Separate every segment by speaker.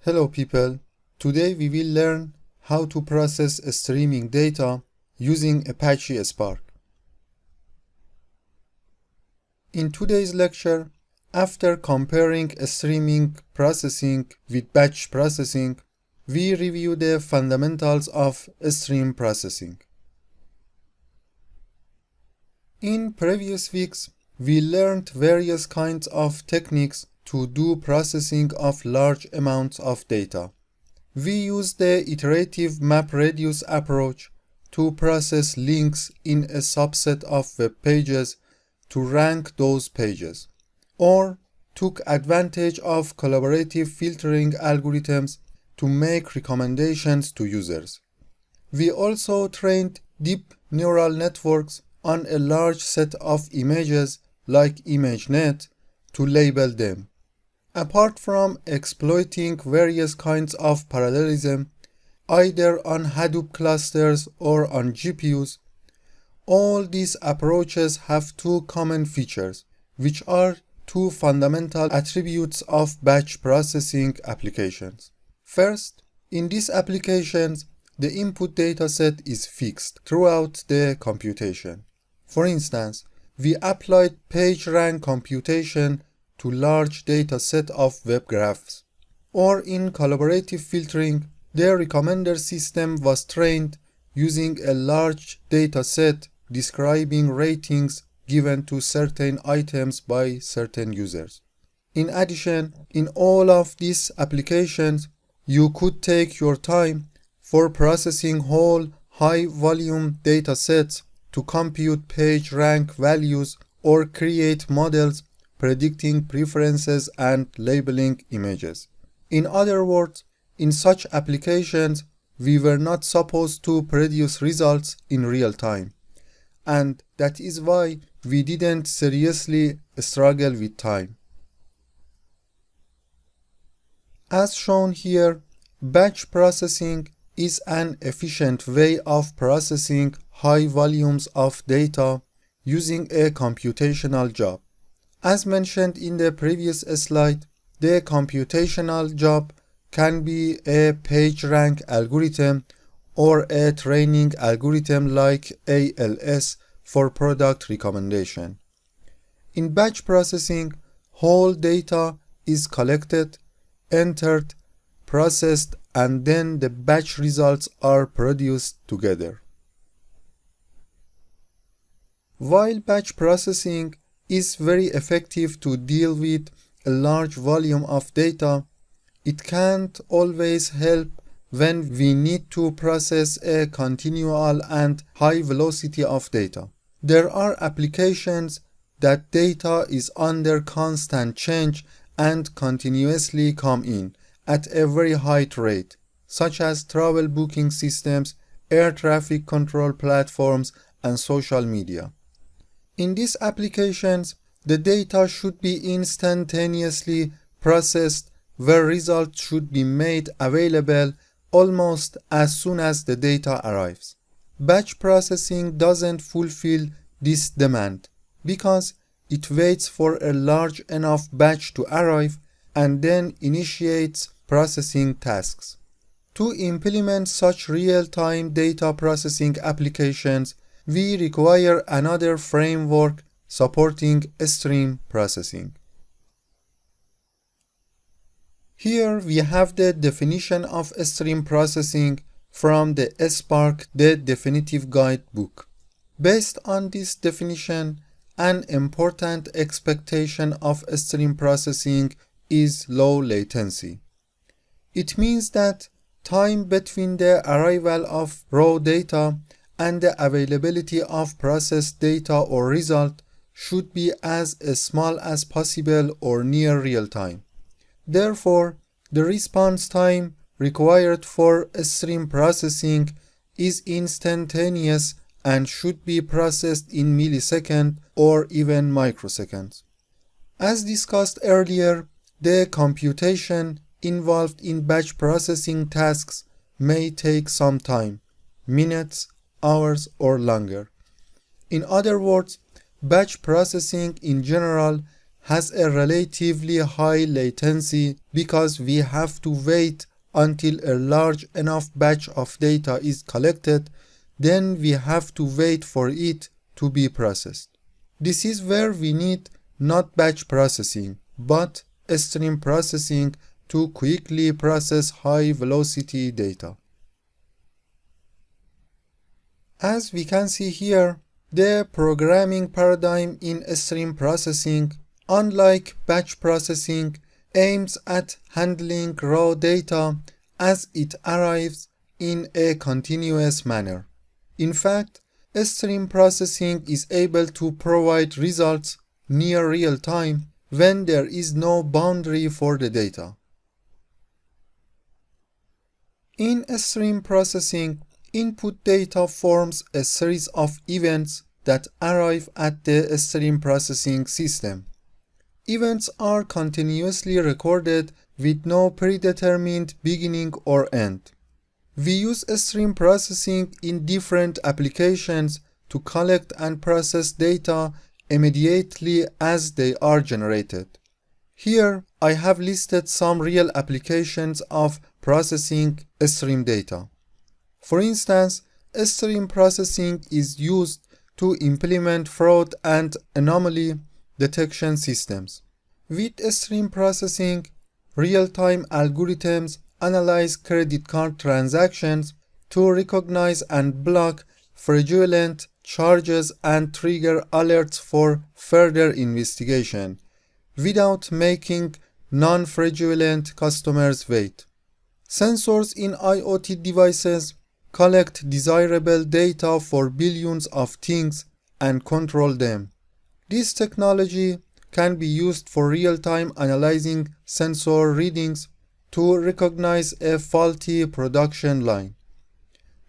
Speaker 1: Hello people, today we will learn how to process streaming data using Apache Spark. In today's lecture, after comparing streaming processing with batch processing, we review the fundamentals of stream processing. In previous weeks, we learned various kinds of techniques to do processing of large amounts of data. We use the iterative MapReduce approach to process links in a subset of web pages to rank those pages, or took advantage of collaborative filtering algorithms to make recommendations to users. We also trained deep neural networks on a large set of images like ImageNet to label them. Apart from exploiting various kinds of parallelism, either on Hadoop clusters or on GPUs, all these approaches have two common features, which are two fundamental attributes of batch processing applications. First, in these applications, the input dataset is fixed throughout the computation. For instance, we applied PageRank computation to large data set of web graphs. Or in collaborative filtering, the recommender system was trained using a large data set describing ratings given to certain items by certain users. In addition, in all of these applications, you could take your time for processing whole high-volume data sets to compute PageRank values or create models predicting preferences and labeling images. In other words, in such applications, we were not supposed to produce results in real time, and that is why we didn't seriously struggle with time. As shown here, batch processing is an efficient way of processing high volumes of data using a computational job. As mentioned in the previous slide, the computational job can be a PageRank algorithm or a training algorithm like ALS for product recommendation. In batch processing, whole data is collected, entered, processed, and then the batch results are produced together. While batch processing is very effective to deal with a large volume of data, it can't always help when we need to process a continual and high velocity of data. There are applications that data is under constant change and continuously come in at a very high rate, such as travel booking systems, air traffic control platforms, and social media. In these applications, the data should be instantaneously processed, where results should be made available almost as soon as the data arrives. Batch processing doesn't fulfill this demand because it waits for a large enough batch to arrive and then initiates processing tasks. To implement such real-time data processing applications, we require another framework supporting stream processing. Here we have the definition of stream processing from the Spark, the Definitive Guide book. Based on this definition, an important expectation of stream processing is low latency. It means that time between the arrival of raw data and the availability of processed data or result should be as small as possible or near real time. Therefore, the response time required for stream processing is instantaneous and should be processed in milliseconds or even microseconds. As discussed earlier, the computation involved in batch processing tasks may take some time, minutes, hours, or longer. In other words, batch processing in general has a relatively high latency because we have to wait until a large enough batch of data is collected, then we have to wait for it to be processed. This is where we need not batch processing, but stream processing to quickly process high velocity data. As we can see here, the programming paradigm in stream processing, unlike batch processing, aims at handling raw data as it arrives in a continuous manner. In fact, stream processing is able to provide results near real time when there is no boundary for the data. In stream processing, input data forms a series of events that arrive at the stream processing system. Events are continuously recorded with no predetermined beginning or end. We use stream processing in different applications to collect and process data immediately as they are generated. Here, I have listed some real applications of processing stream data. For instance, stream processing is used to implement fraud and anomaly detection systems. With stream processing, real-time algorithms analyze credit card transactions to recognize and block fraudulent charges and trigger alerts for further investigation without making non-fraudulent customers wait. Sensors in IoT devices collect desirable data for billions of things and control them. This technology can be used for real-time analyzing sensor readings to recognize a faulty production line.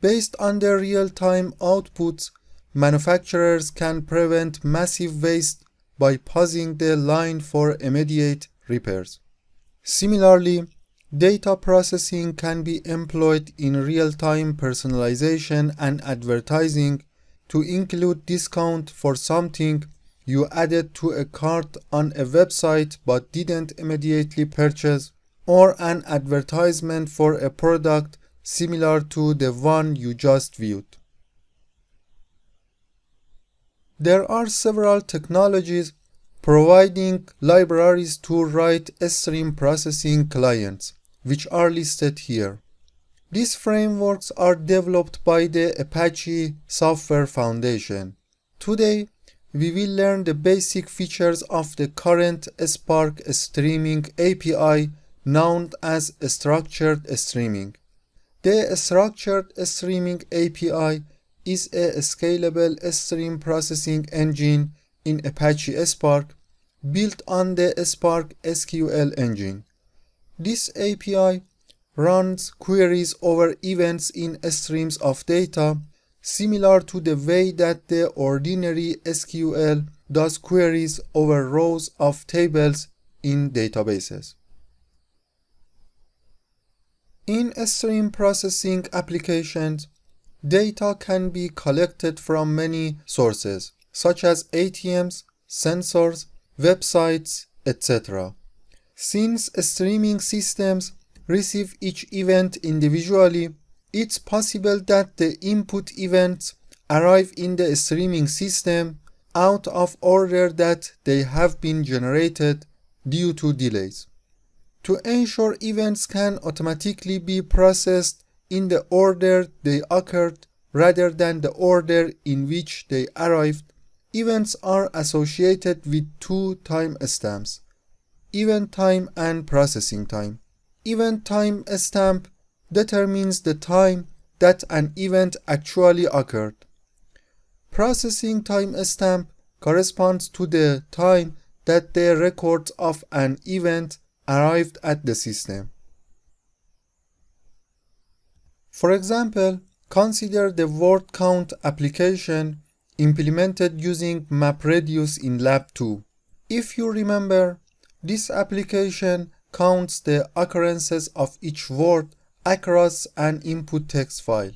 Speaker 1: Based on their real-time outputs, manufacturers can prevent massive waste by pausing the line for immediate repairs. Similarly, data processing can be employed in real-time personalization and advertising to include discount for something you added to a cart on a website but didn't immediately purchase, or an advertisement for a product similar to the one you just viewed. There are several technologies providing libraries to write stream processing clients, which are listed here. These frameworks are developed by the Apache Software Foundation. Today, we will learn the basic features of the current Spark streaming API known as structured streaming. The structured streaming API is a scalable stream processing engine in Apache Spark built on the Spark SQL engine. This API runs queries over events in streams of data, similar to the way that the ordinary SQL does queries over rows of tables in databases. In stream processing applications, data can be collected from many sources, such as ATMs, sensors, websites, etc. Since streaming systems receive each event individually, it's possible that the input events arrive in the streaming system out of order that they have been generated due to delays. To ensure events can automatically be processed in the order they occurred rather than the order in which they arrived, events are associated with two timestamps: event time and processing time. Event time stamp determines the time that an event actually occurred. Processing time stamp corresponds to the time that the records of an event arrived at the system. For example, consider the word count application implemented using MapReduce in Lab 2. If you remember, this application counts the occurrences of each word across an input text file.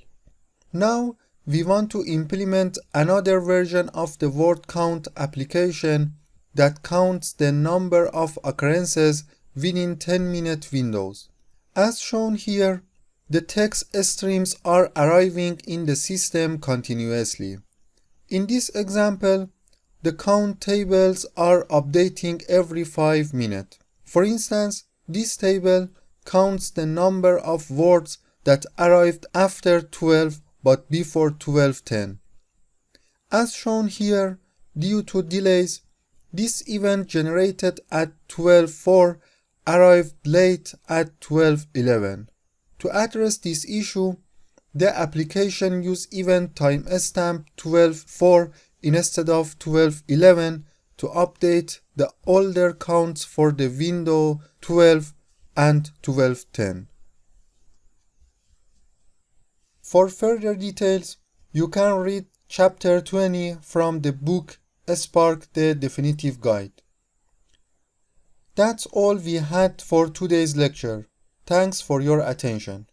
Speaker 1: Now, we want to implement another version of the word count application that counts the number of occurrences within 10-minute windows. As shown here, the text streams are arriving in the system continuously. In this example, the count tables are updating every 5 minutes. For instance, this table counts the number of words that arrived after 12 but before 12:10. As shown here, due to delays, this event generated at 12:04 arrived late at 12:11. To address this issue, the application used event timestamp 12:04 instead of 12:11 to update the older counts for the window 12 and 12:10. For further details, you can read Chapter 20 from the book Spark the Definitive Guide. That's all we had for today's lecture. Thanks for your attention.